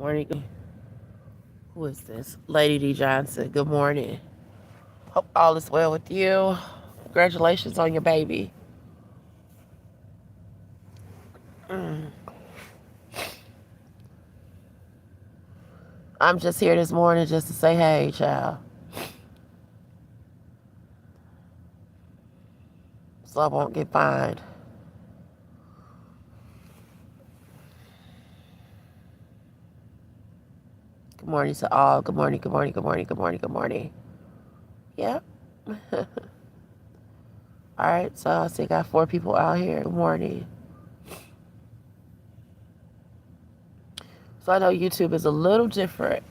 Morning. Who is this? Lady D Johnson. Good morning. Hope all is well with you. Congratulations on your baby. Mm. I'm just here this morning just to say hey, child. So I won't get fined. Good morning to all. Good morning, good morning, good morning, good morning, good morning. Yep. Alright, so I see got 4 people out here. Good morning. So I know YouTube is a little different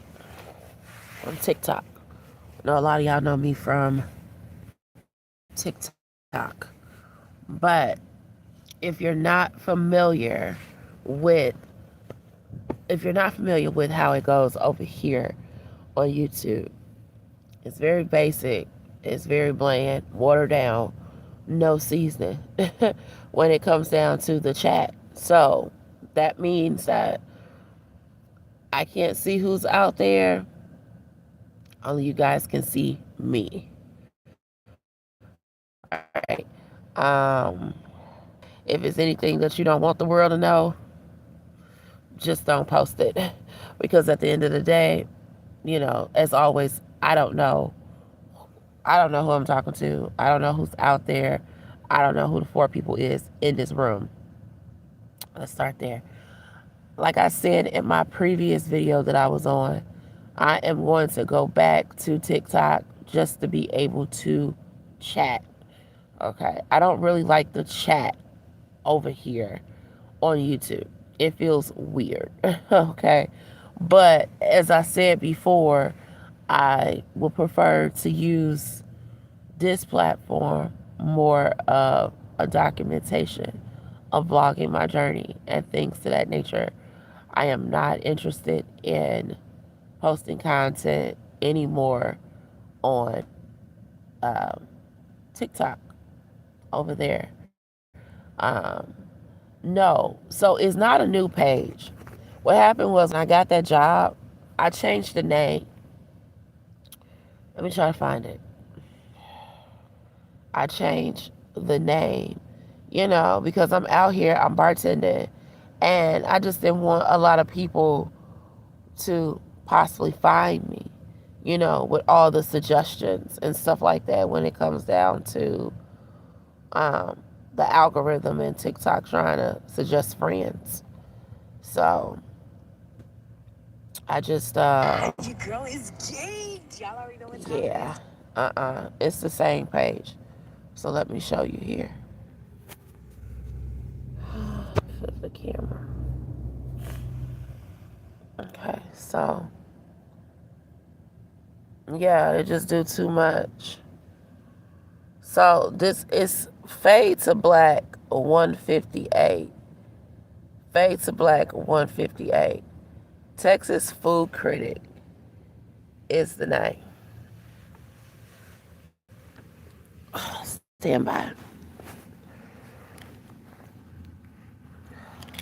from TikTok. I know a lot of y'all know me from TikTok. But if you're not familiar with how it goes over here on YouTube, it's very basic, it's very bland, watered down, no seasoning when it comes down to the chat. So that means that I can't see who's out there. Only you guys can see me. All right. If it's anything that you don't want the world to know, just don't post it. Because at the end of the day, you know, as always, I don't know. I don't know who I'm talking to. I don't know who's out there. I don't know who the 4 people is in this room. Let's start there. Like I said in my previous video that I was on, I am going to go back to TikTok just to be able to chat. Okay. I don't really like the chat over here on YouTube. It feels weird. Okay. But as I said before, I would prefer to use this platform more of a documentation of vlogging my journey and things to that nature. I am not interested in posting content anymore on TikTok over there. No, so it's not a new page. What happened was when I got that job, I changed the name. Let me try to find it. I changed the name, you know, because I'm out here, I'm bartending, and I just didn't want a lot of people to possibly find me, you know, with all the suggestions and stuff like that when it comes down to the algorithm and TikTok trying to suggest friends. So I just, Your girl is gay. Y'all already know what time yeah, it's the same page. So let me show you here. Flip the camera. Okay, so yeah, it just do too much. So this is Fade to Black 158. Fade to Black 158. Texas Food Critic is the name. Stand by.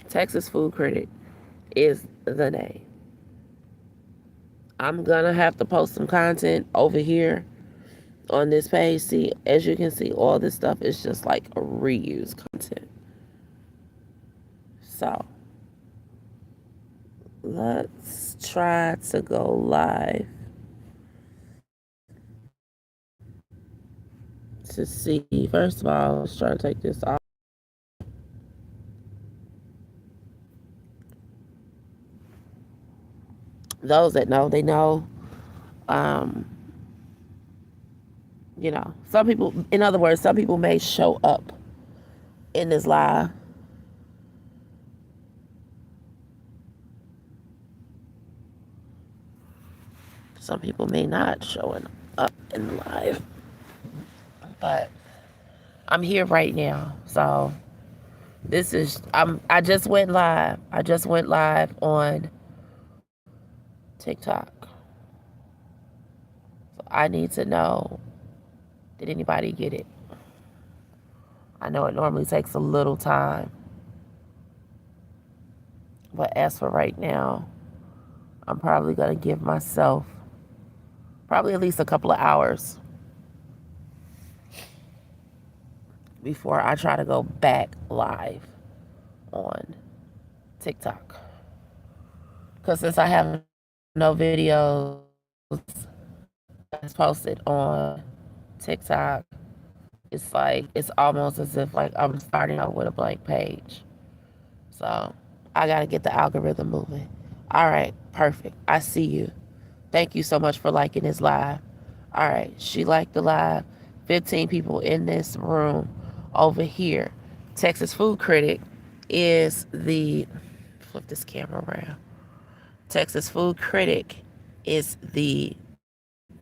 Texas Food Critic is the name. I'm gonna have to post some content over here on this page. See, as you can see, all this stuff is just like a reuse content. So let's try to go live to see. First of all, let's try to take this off. Those that know, they know. Um, you know, some people, in other words, some people may show up in this live. Some people may not showing up in the live. But I'm here right now. So this is I just went live. I just went live on TikTok. So I need to know, did anybody get it? I know it normally takes a little time. But as for right now, I'm probably going to give myself probably at least a couple of hours before I try to go back live on TikTok. Because since I have no videos that's posted on TikTok, it's like it's almost as if like I'm starting out with a blank page. So I gotta get the algorithm moving. All right, perfect. I see you. Thank you so much for liking this live. All right, she liked the live. 15 people in this room over here. Texas Food Critic is the flip this camera around. Texas Food Critic is the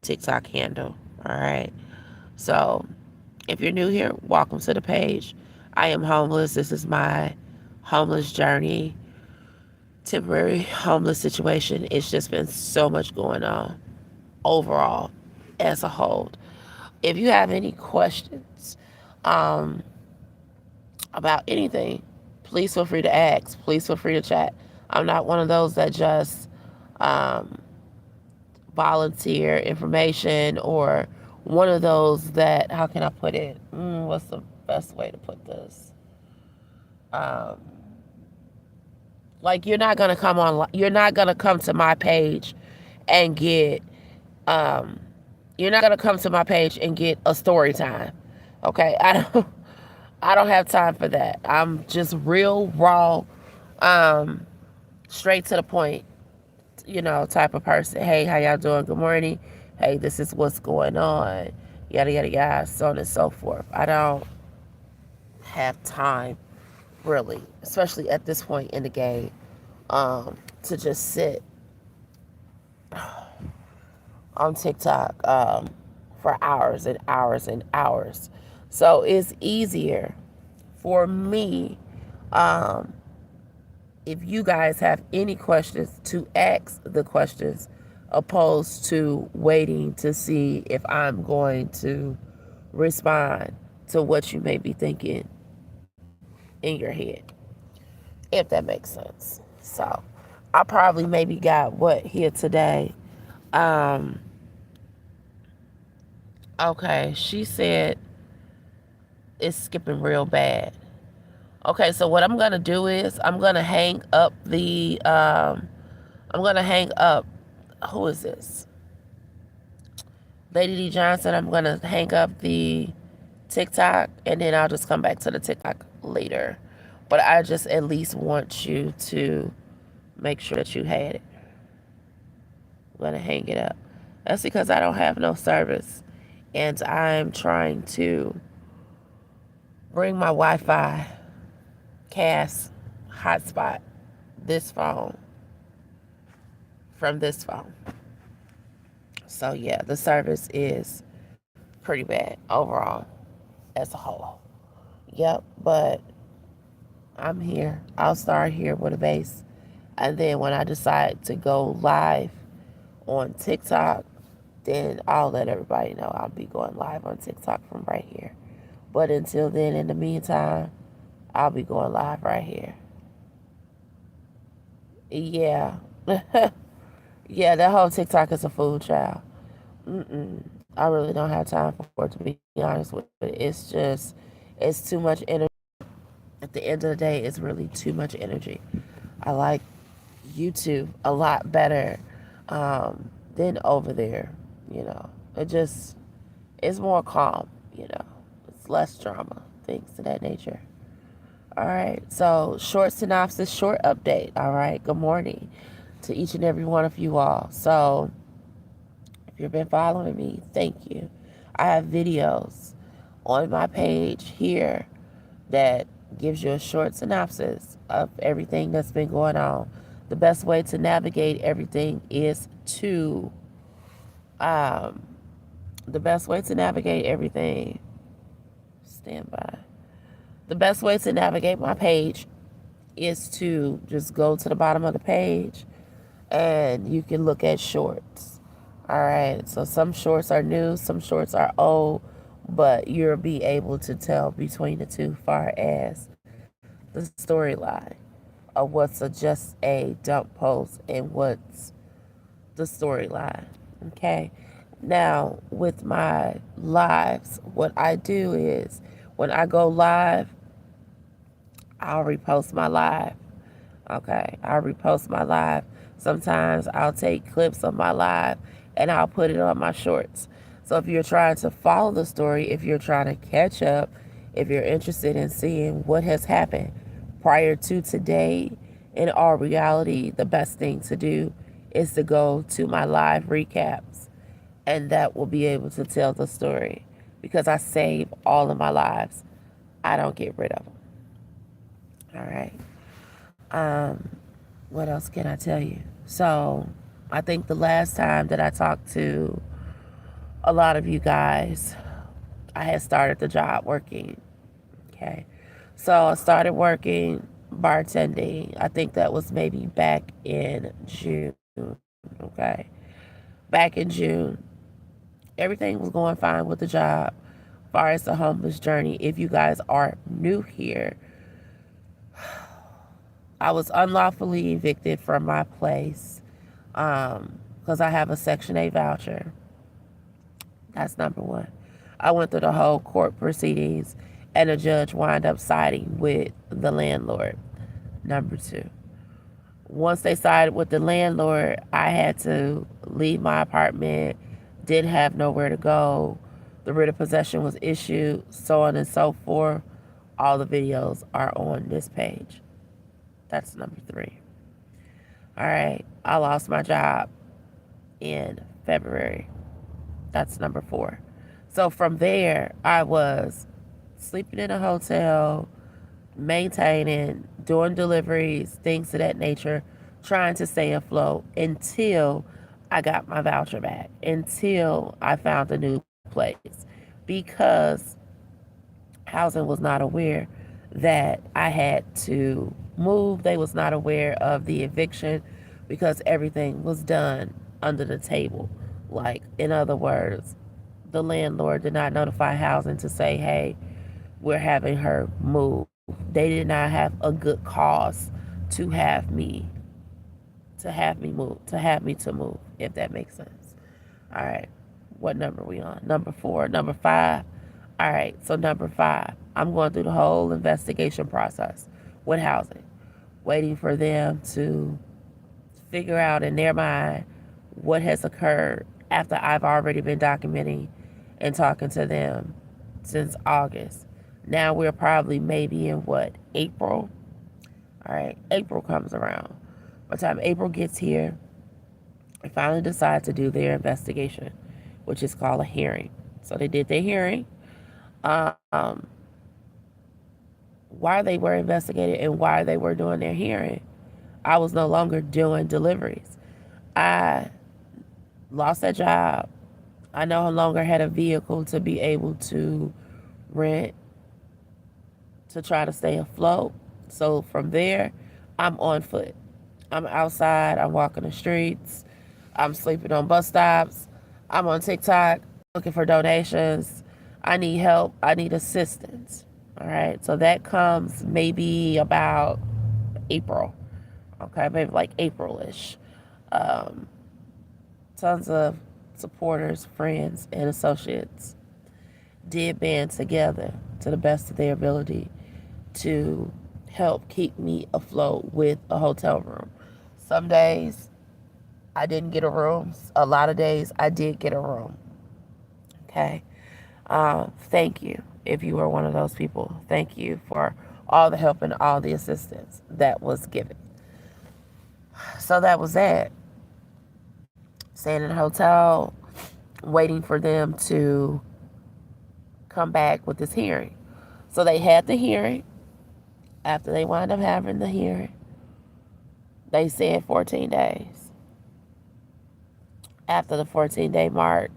TikTok handle. All right. So if you're new here, welcome to the page. I am homeless. This is my homeless journey, temporary homeless situation. It's just been so much going on overall as a whole. If you have any questions um, about anything, please feel free to ask. Please feel free to chat. I'm not one of those that just um, volunteer information or one of those that, how can I put it? What's the best way to put this? Um, like you're not gonna come to my page and get um, you're not gonna come to my page and get a story time. Okay, I don't have time for that. I'm just real raw, um, straight to the point, type of person. Hey, how y'all doing? Good morning. Hey, this is what's going on. Yada yada yada, so on and so forth. I don't have time really, especially at this point in the game, to just sit on TikTok for hours and hours and hours. So it's easier for me, um, if you guys have any questions, to ask the questions opposed to waiting to see if I'm going to respond to what you may be thinking in your head, if that makes sense. So I probably maybe got what here today. Um, okay, she said it's skipping real bad. Okay, so what I'm gonna do is I'm gonna hang up the I'm gonna hang up, who is this? Lady D Johnson. I'm gonna hang up the TikTok and then I'll just come back to the TikTok later. But I just at least want you to make sure that you had it. I'm gonna hang it up. That's because I don't have no service and I'm trying to bring my Wi-Fi cast hotspot this phone from this phone. So yeah, the service is pretty bad overall as a whole. Yep, but I'm here. I'll start here with a base. And then when I decide to go live on TikTok, then I'll let everybody know I'll be going live on TikTok from right here. But until then, in the meantime, I'll be going live right here. Yeah. Yeah, that whole TikTok is a food, child. I really don't have time for it, to be honest with you. It's too much energy. At the end of the day, it's really too much energy. I like YouTube a lot better than over there. You know, it's more calm. It's less drama, things of that nature. All right, so short synopsis, short update. All right, good morning to each and every one of you all. So if you've been following me, thank you. I have videos on my page here that gives you a short synopsis of everything that's been going on. The best way to navigate everything is to, um, the best way to navigate everything, stand by. The best way to navigate my page is to just go to the bottom of the page and you can look at shorts. All right, so some shorts are new, some shorts are old, but you'll be able to tell between the two far as the storyline of what's just a dump post and what's the storyline. Okay. Now, with my lives, what I do is when I go live, I'll repost my live. Okay. I'll repost my live. Sometimes I'll take clips of my live and I'll put it on my shorts. So if you're trying to follow the story, if you're trying to catch up, if you're interested in seeing what has happened prior to today, in all reality, the best thing to do is to go to my live recaps, and that will be able to tell the story because I save all of my lives. I don't get rid of them. All right. Um, what else can I tell you? So, I think the last time that I talked to a lot of you guys, I had started the job working. Okay. So, I started working bartending. I think that was maybe back in June. Okay. Back in June, everything was going fine with the job. As far as the homeless journey, if you guys are new here, I was unlawfully evicted from my place because I have a Section 8 voucher. That's number one. I went through the whole court proceedings, and the judge wound up siding with the landlord. Number two. Once they sided with the landlord, I had to leave my apartment, didn't have nowhere to go. The writ of possession was issued, so on and so forth. All the videos are on this page. That's number three. All right, I lost my job in February. That's number four. So from there, I was sleeping in a hotel, maintaining, doing deliveries, things of that nature, trying to stay afloat until I got my voucher back, until I found a new place. Because housing was not aware that I had to move. They was not aware of the eviction because everything was done under the table. Like, in other words, the landlord did not notify housing to say, hey, we're having her move. They did not have a good cause to have me to move, if that makes sense. All right. What number are we on? Number four, number five. All right. So number five, I'm going through the whole investigation process with housing, waiting for them to figure out in their mind what has occurred after I've already been documenting and talking to them since August. Now we're probably maybe in what, April? All right, April comes around. By the time April gets here, they finally decide to do their investigation, which is called a hearing. So they did their hearing. Um, why they were investigated and why they were doing their hearing. I was no longer doing deliveries. I lost that job. I no longer had a vehicle to be able to rent to try to stay afloat. So from there, I'm on foot. I'm outside. I'm walking the streets. I'm sleeping on bus stops. I'm on TikTok looking for donations. I need help. I need assistance. All right. So that comes maybe about April. Okay. Maybe like April-ish. Um, Tons of supporters, friends, and associates did band together to the best of their ability to help keep me afloat with a hotel room. Some days I didn't get a room. A lot of days I did get a room. Okay. Thank you if you were one of those people. Thank you for all the help and all the assistance that was given. So that was that. Staying in a hotel, waiting for them to come back with this hearing. So they had the hearing. After they wound up having the hearing, they said 14 days. After the 14-day mark,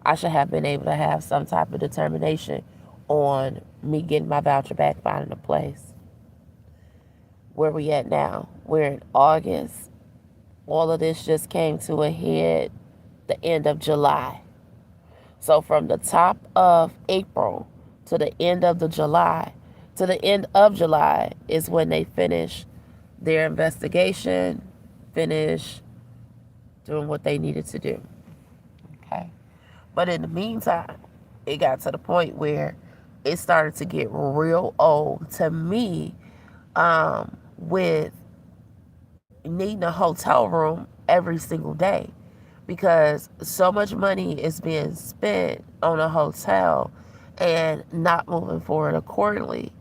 I should have been able to have some type of determination on me getting my voucher back, finding a place. Where we at now? We're in August. All of this just came to a head the end of July. So from the top of April to the end of July is when they finish their investigation, finish doing what they needed to do. Okay. But in the meantime, it got to the point where it started to get real old to me, with needing a hotel room every single day because so much money is being spent on a hotel and not moving forward accordingly.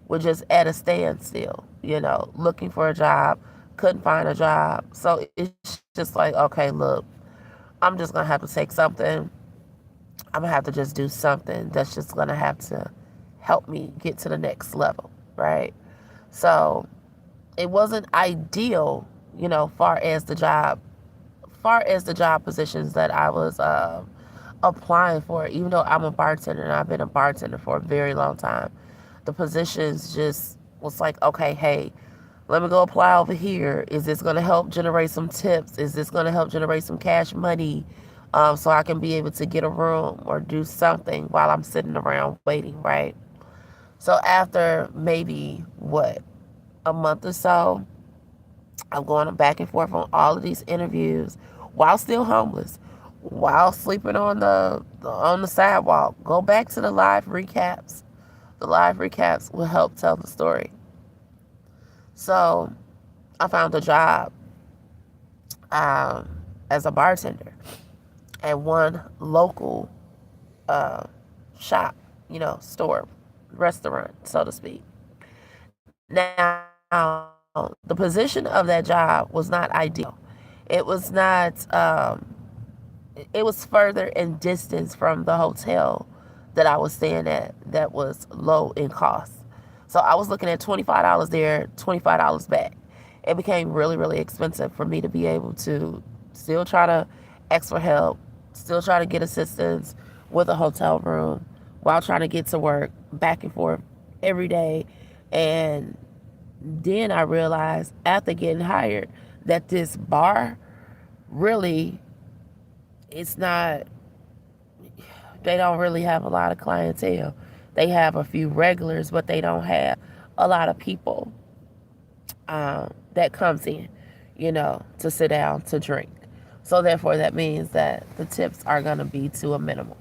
We're just at a standstill, looking for a job, couldn't find a job. So it's just like, okay, look, I'm just gonna have to take something. I'm gonna have to just do something that's just gonna have to help me get to the next level, right? So it wasn't ideal, far as the job positions that I was applying for. Even though I'm a bartender and I've been a bartender for a very long time, the positions just was like, okay, hey, let me go apply over here. Is this going to help generate some tips? Is this going to help generate some cash money, so I can be able to get a room or do something while I'm sitting around waiting, right? So after maybe what, a month or so, I'm going back and forth on all of these interviews while still homeless, while sleeping on the sidewalk. Go back to the live recaps. The live recaps will help tell the story. So I found a job, as a bartender at one local uh, shop, store, restaurant, so to speak. Now, the position of that job was not ideal. It was not, it was further in distance from the hotel that I was staying at that was low in cost. So I was looking at $25 there, $25 back. It became really, really expensive for me to be able to still try to ask for help, still try to get assistance with a hotel room while trying to get to work back and forth every day. And then I realized after getting hired that this bar really, it's not, they don't really have a lot of clientele. They have a few regulars, but they don't have a lot of people that comes in, to sit down to drink. So therefore, that means that the tips are going to be to a minimum.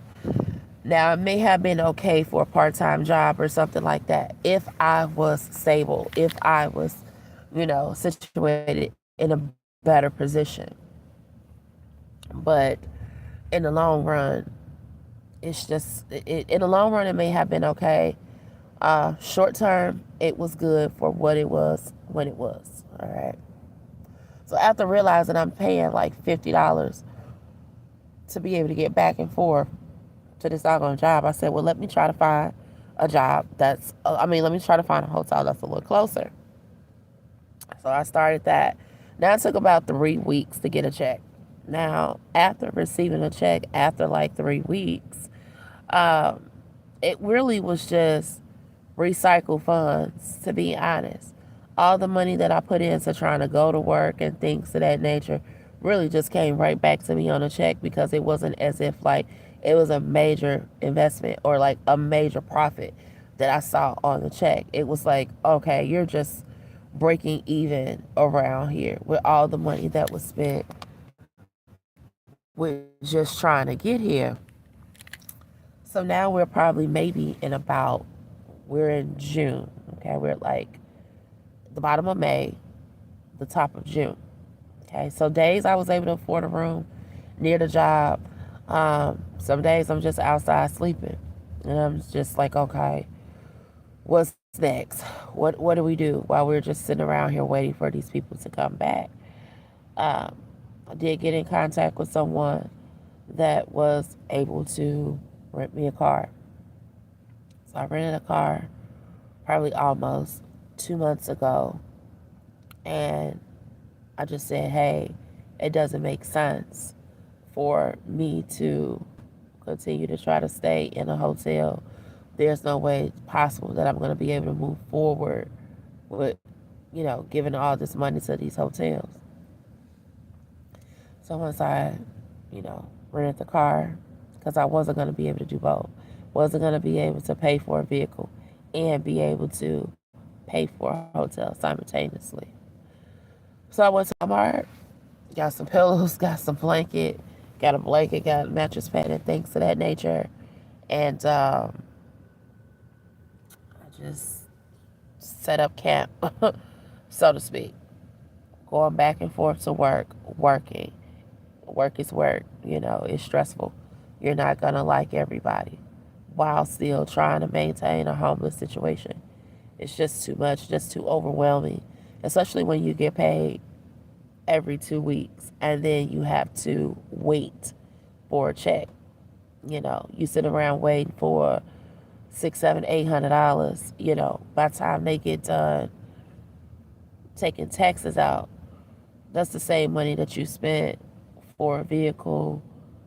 Now, it may have been okay for a part-time job or something like that if I was stable, if I was, situated in a better position. But in the long run, in the long run, it may have been okay. Short term, it was good for what it was when it was. All right. So after realizing I'm paying like $50 to be able to get back and forth to this doggone job, I said, well, let me try to find a job let me try to find a hotel that's a little closer. So I started that. Now it took about 3 weeks to get a check. Now, after receiving a check after like 3 weeks, um, it really was just recycle funds, to be honest. All the money that I put into trying to go to work and things of that nature really just came right back to me on a check because it wasn't as if like it was a major investment or like a major profit that I saw on the check. It was like, okay, you're just breaking even around here with all the money that was spent with just trying to get here. So now we're probably maybe in about, we're in June. Okay, we're like the bottom of May, the top of June. Okay, so days I was able to afford a room near the job. Some days I'm just outside sleeping, and I'm just like, okay, what's next? What do we do while we're just sitting around here waiting for these people to come back? Um, I did get in contact with someone that was able to rent me a car. So I rented a car probably almost 2 months ago, and I just said, hey, it doesn't make sense for me to continue to try to stay in a hotel. There's no way possible that I'm going to be able to move forward with, giving all this money to these hotels. So once I, rented the car, because I wasn't going to be able to do both, wasn't going to be able to pay for a vehicle and be able to pay for a hotel simultaneously. So I went to Walmart, Got some pillows, got some blanket, got a blanket, got a mattress pad, and things of that nature. And I just set up camp, so to speak, going back and forth to work, working. Work is work, it's stressful. You're not going to like everybody while still trying to maintain a homeless situation. It's just too much, just too overwhelming, especially when you get paid every 2 weeks and then you have to wait for a check. You sit around waiting for six, seven, $800. By the time they get done taking taxes out, that's the same money that you spent for a vehicle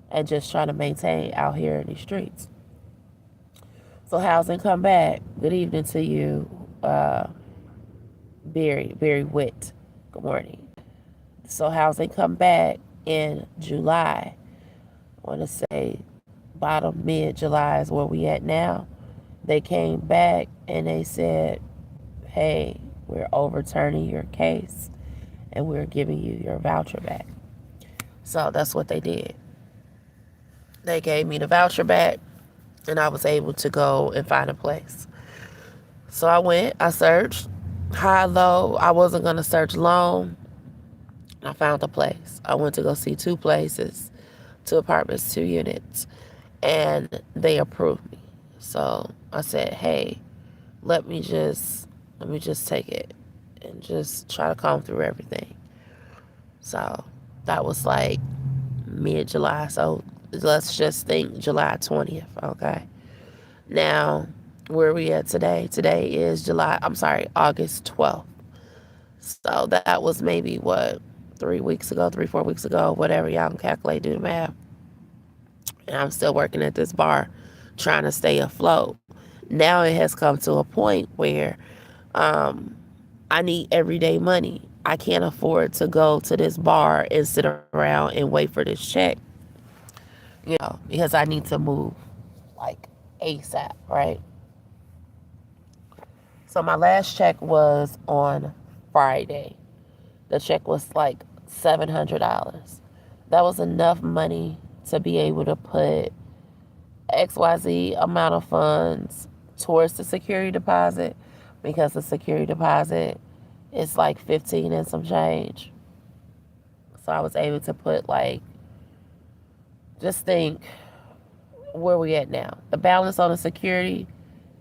and just trying to maintain out here in these streets. So housing come back. Good evening to you, Barry Witt. Good morning. So housing come back in July. I want to say bottom mid July is where we at now. They came back and they said, hey, we're overturning your case and we're giving you your voucher back. So that's what they did. They gave me the voucher back and I was able to go and find a place. So I went, I searched high, low. I wasn't going to search long. I found a place. I went to go see two places, two apartments, 2 units, and they approved me. So I said, hey, let me just take it and just try to comb through everything. So that was like mid-July. So let's just think July 20th, okay? Now, where are we at today? Today is August 12th. So that was maybe, 4 weeks ago, whatever. Y'all can calculate, do the math. And I'm still working at this bar trying to stay afloat. Now it has come to a point where I need everyday money. I can't afford to go to this bar and sit around and wait for this check, because I need to move like ASAP, right? So my last check was on Friday. The check was like $700. That was enough money to be able to put XYZ amount of funds towards the security deposit, because the security deposit is like 15 and some change. So I was able to put just think where we at now. The balance on the security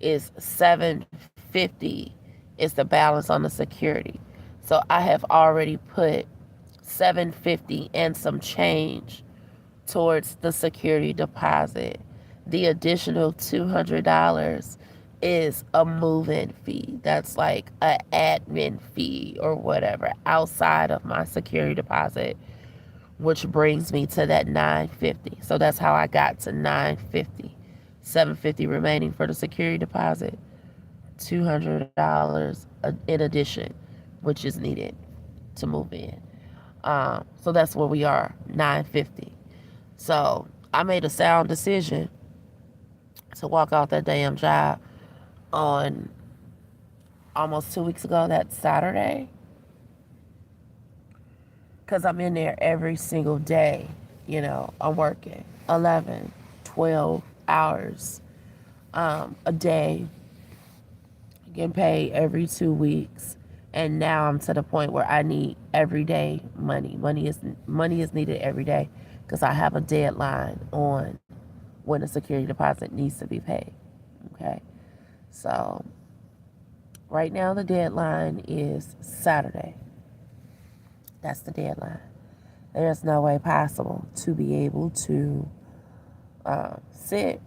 is 750. Is the balance on the security. So I have already put 750 and some change towards the security deposit. The additional $200 is a move-in fee. That's like an admin fee or whatever outside of my security deposit, which brings me to that 950. So that's how I got to 950. 750 remaining for the security deposit, $200 in addition, which is needed to move in. So that's where we are, 950. So I made a sound decision to walk out that damn job on almost 2 weeks ago, that Saturday. Because I'm in there every single day. I'm working 11, 12 hours a day, getting paid every 2 weeks. And now I'm to the point where I need everyday money. Money is needed every day because I have a deadline on when the security deposit needs to be paid. Okay. So right now the deadline is Saturday. That's the deadline. There's no way possible to be able to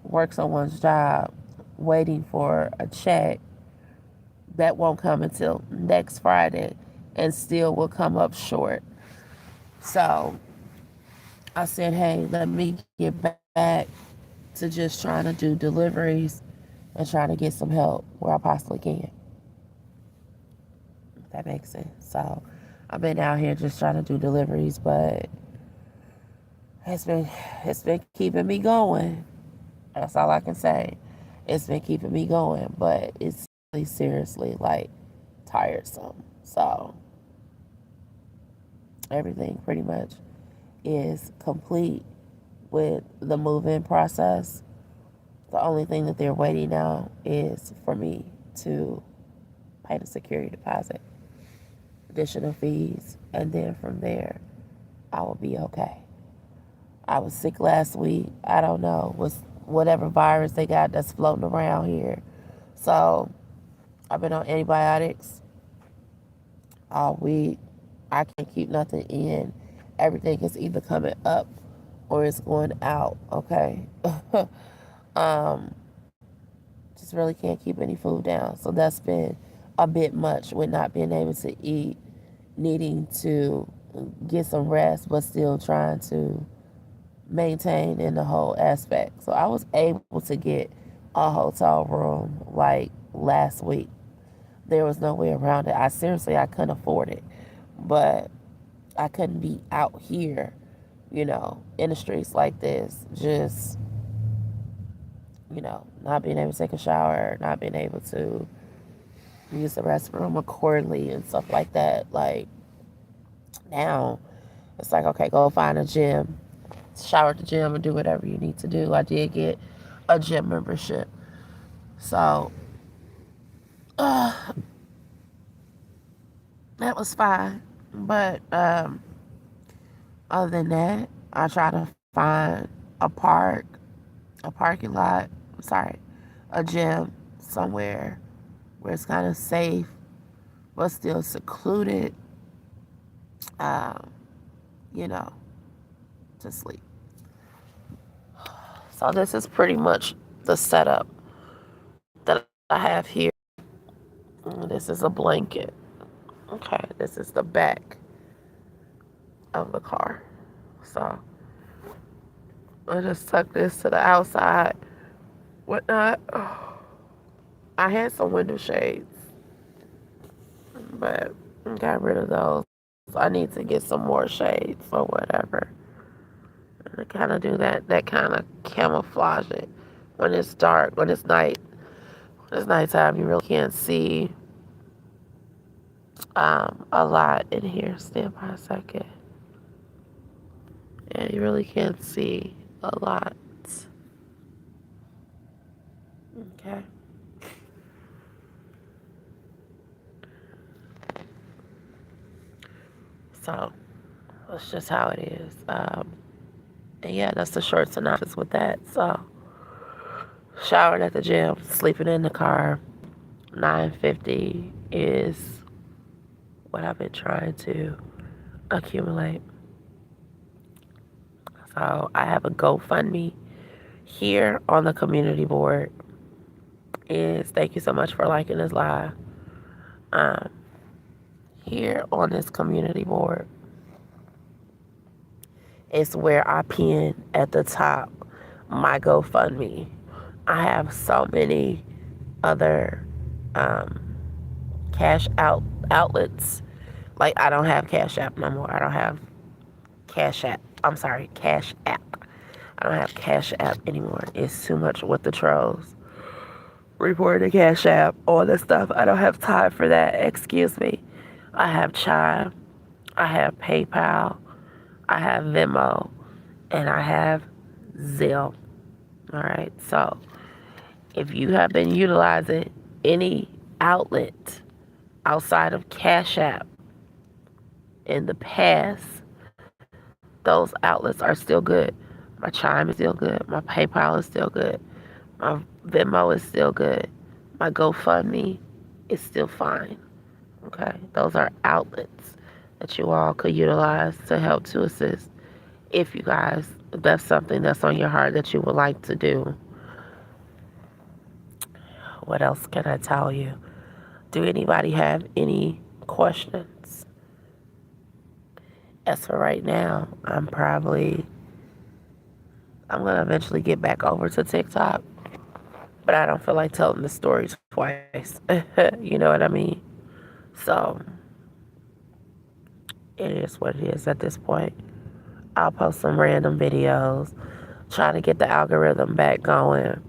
work someone's job, waiting for a check that won't come until next Friday and still will come up short. So I said, hey, let me get back to just trying to do deliveries and trying to get some help where I possibly can. If that makes sense. So I've been out here just trying to do deliveries, but it's been keeping me going. That's all I can say. It's been keeping me going, but it's really seriously tiresome. So Everything pretty much is complete with the move-in process. The only thing that they're waiting now is for me to pay the security deposit, additional fees, and then from there, I will be okay. I was sick last week. I don't know, was whatever virus they got that's floating around here. So I've been on antibiotics all week. I can't keep nothing in. Everything is either coming up or it's going out. Okay. um, just really can't keep any food down. So that's been a bit much with not being able to eat, needing to get some rest, but still trying to maintain in the whole aspect. So I was able to get a hotel room like last week. There was no way around it. I couldn't afford it, but I couldn't be out here, in the streets like this, just not being able to take a shower, not being able to use the restroom accordingly and stuff like that. Like now, it's like, okay, go find a gym, shower at the gym, and do whatever you need to do. I did get a gym membership, so that was fine. But other than that, I try to find a parking lot, sorry, a gym somewhere where it's kind of safe but still secluded, um, you know, to sleep. So this is pretty much the setup that I have here. This is a blanket. Okay, this is the back of the car. So I just tuck this to the outside. Whatnot. I had some window shades, but got rid of those. I need to get some more shades or whatever. And to kind of do that kind of camouflage it. When it's dark, when it's nighttime, you really can't see a lot in here. Stand by a second. Yeah, you really can't see a lot. Okay. So that's just how it is. And yeah, that's the short synopsis with that. So showered at the gym, sleeping in the car. 950 is what I've been trying to accumulate. So I have a GoFundMe here on the community board. Is thank you so much for liking this live. Um, Here on this community board is where I pin at the top my GoFundMe. I have so many other cash outlets. Like I don't have Cash App no more. I don't have Cash App. I'm sorry, Cash App. I don't have Cash App anymore. It's too much with the trolls. Reporting Cash App, all this stuff. I don't have time for that. Excuse me. I have Chime. I have PayPal. I have Venmo. And I have Zelle. All right. So if you have been utilizing any outlet outside of Cash App in the past, those outlets are still good. My Chime is still good. My PayPal is still good. My Venmo is still good. My GoFundMe is still fine. Okay? Those are outlets that you all could utilize to help to assist if you guys, if that's something that's on your heart that you would like to do. What else can I tell you? Do anybody have any questions? As for right now, I'm gonna eventually get back over to TikTok, but I don't feel like telling the story twice. You know what I mean? So it is what it is at this point. I'll post some random videos, try to get the algorithm back going.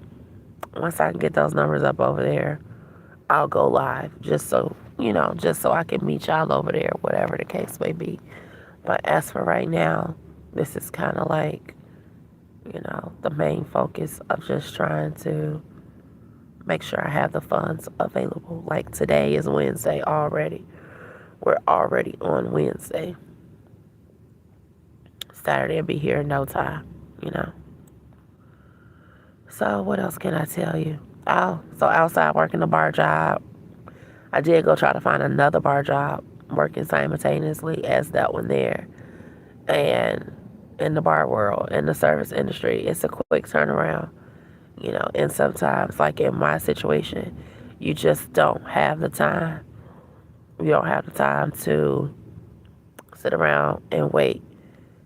Once I can get those numbers up over there, I'll go live just so I can meet y'all over there, whatever the case may be. But as for right now, this is kind of like, the main focus of just trying to make sure I have the funds available. Like today is Wednesday already. We're already on Wednesday. Saturday will be here in no time, you know. So what else can I tell you? Oh, so outside working a bar job, I did go try to find another bar job working simultaneously as that one there. And in the bar world, in the service industry, it's a quick turnaround, and sometimes, like in my situation, you just don't have the time. You don't have the time to sit around and wait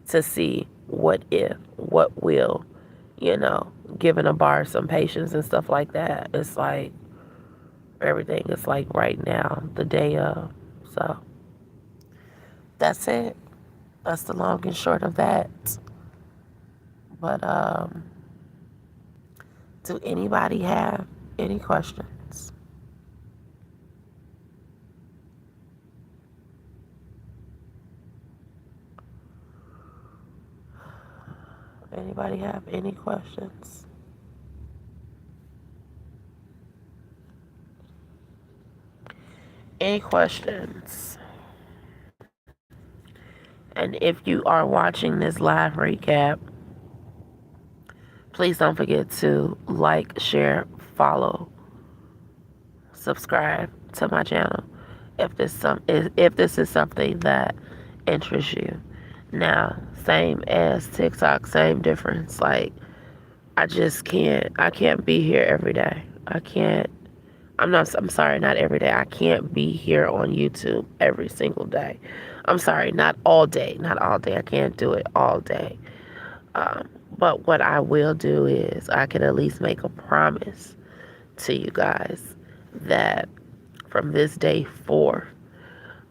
to see what if, what will, giving a bar some patience and stuff like that. It's like everything is like right now, the day of. So that's it. That's the long and short of that. But do anybody have any questions? Anybody have any questions? Any questions? And if you are watching this live recap, please don't forget to like, share, follow, subscribe to my channel if this is something that interests you. Now, same as TikTok, same difference. Like I can't be here every day. I can't I'm sorry, not every day. I can't be here on YouTube every single day. I'm sorry, not all day. Not all day. I can't do it all day. But what I will do is I can at least make a promise to you guys that from this day forth,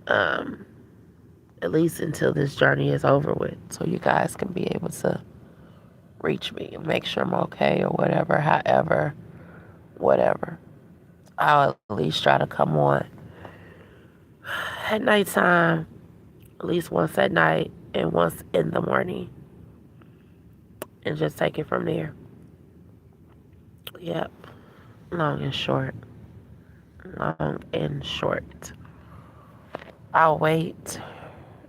um, at least until this journey is over with, so you guys can be able to reach me and make sure I'm okay or whatever, however, whatever. I'll at least try to come on at nighttime, at least once at night and once in the morning, and just take it from there. Yep, long and short. Long and short. I'll wait.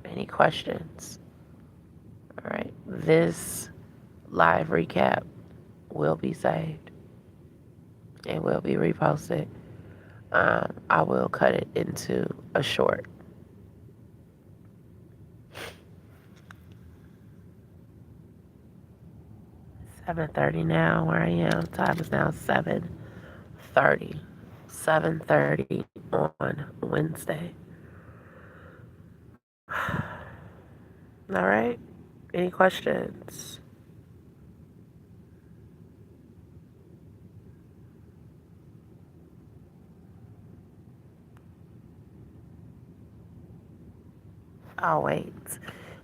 Any questions? All right. This live recap will be saved and will be reposted. I will cut it into a short. 7:30 now where I am. Time is now 7:30. 7:30 on Wednesday. All right. Any questions? I'll wait.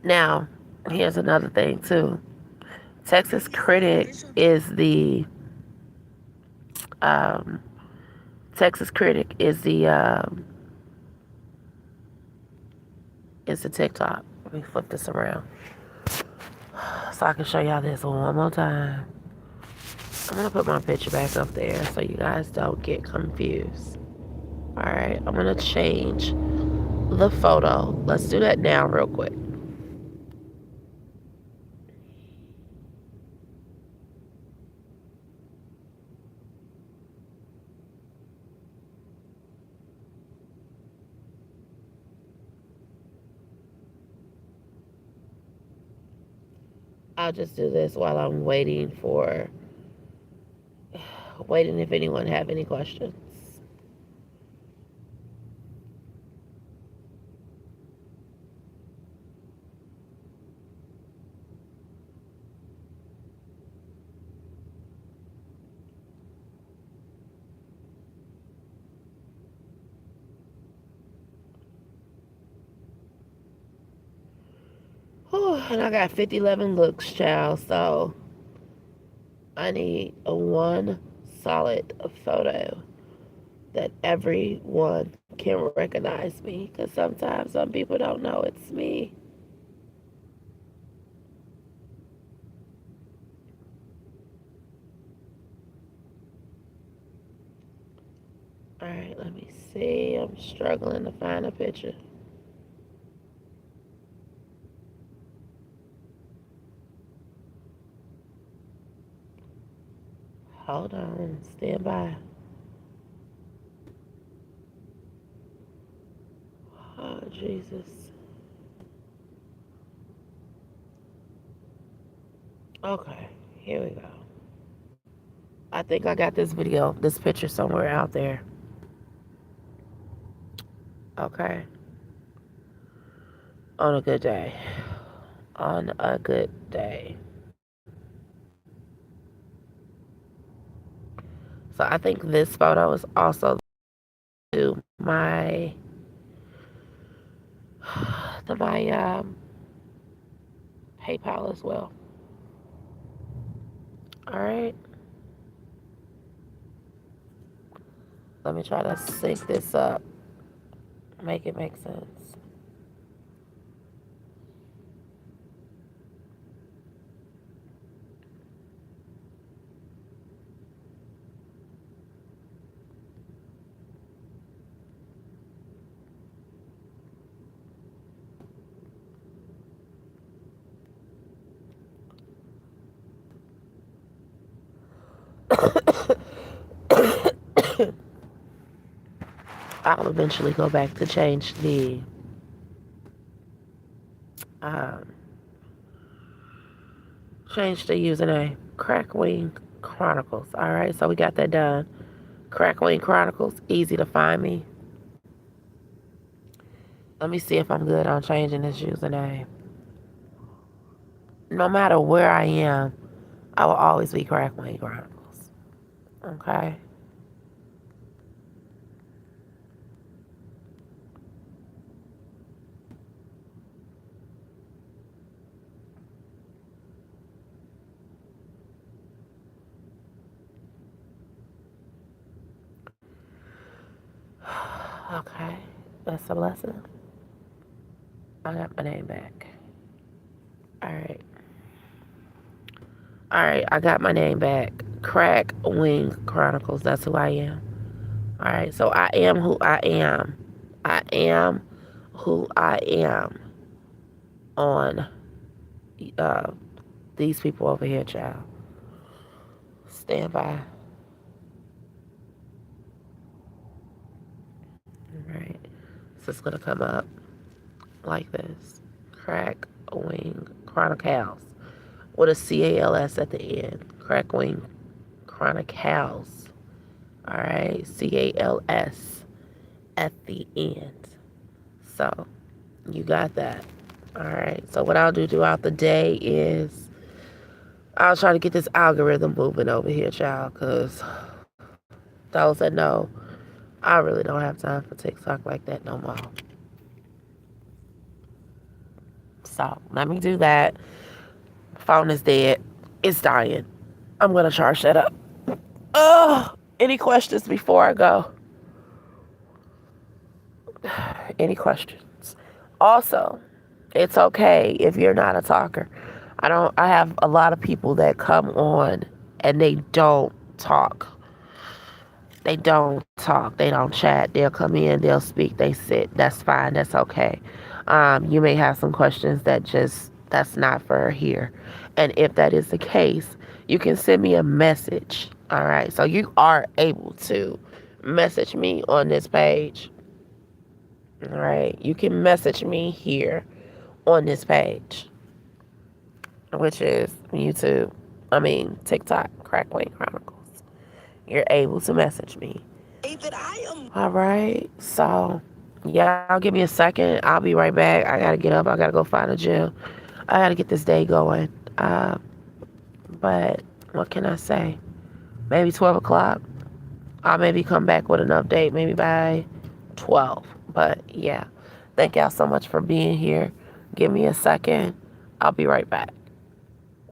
Now, here's another thing too. Texas Critic is the um, Texas Critic is the TikTok. Let me flip this around so I can show y'all this one more time. I'm gonna put my picture back up there so you guys don't get confused. All right, I'm gonna change the photo. Let's do that now, real quick. I'll just do this while I'm waiting if anyone have any questions. Whew, and I got 5011 looks, child. So I need a one solid photo that everyone can recognize me. Because sometimes some people don't know it's me. Alright, let me see. I'm struggling to find a picture. Hold on. Stand by. Oh, Jesus. Okay, here we go. I think I got this video, this picture somewhere out there. Okay. On a good day. On a good day. So I think this photo is also to my PayPal as well. All right. Let me try to sync this up. Make it make sense. I'll eventually go back to change um, the username. KRACK WING KHRONICALS. All right, so we got that done. KRACK WING KHRONICALS. Easy to find me. Let me see if I'm good on changing this username. No matter where I am, I will always be KRACK WING KHRONICALS. Okay. Okay. That's a blessing. I got my name back. All right. All right, I got my name back. KRACK WING KHRONICALS. That's who I am. All right, so I am who I am. I am who I am on uh, these people over here, child. Stand by. All right, so it's gonna come up like this. KRACK WING KHRONICALS with a CALS at the end. KRACK WING KHRONICALS. All right, CALS at the end. So you got that. All right. So what I'll do throughout the day is I'll try to get this algorithm moving over here, child, because those that know, I really don't have time for TikTok like that no more. So let me do that. Phone is dead. It's dying. I'm going to charge that up. Any questions before I go? Any questions? Also, it's okay if you're not a talker. I have a lot of people that come on and they don't talk. They don't talk. They don't chat. They'll come in, they'll speak, they sit. That's fine. That's okay. You may have some questions that's not for here. And if that is the case, you can send me a message. All right. So you are able to message me on this page. All right. You can message me here on this page, which is TikTok, KRACK WING KHRONICALS. You're able to message me. All right. So, y'all give me a second. I'll be right back. I got to get up. I got to go find a gym. I got to get this day going. But what can I say? Maybe 12 o'clock. I'll maybe come back with an update maybe by 12. But, yeah. Thank y'all so much for being here. Give me a second. I'll be right back.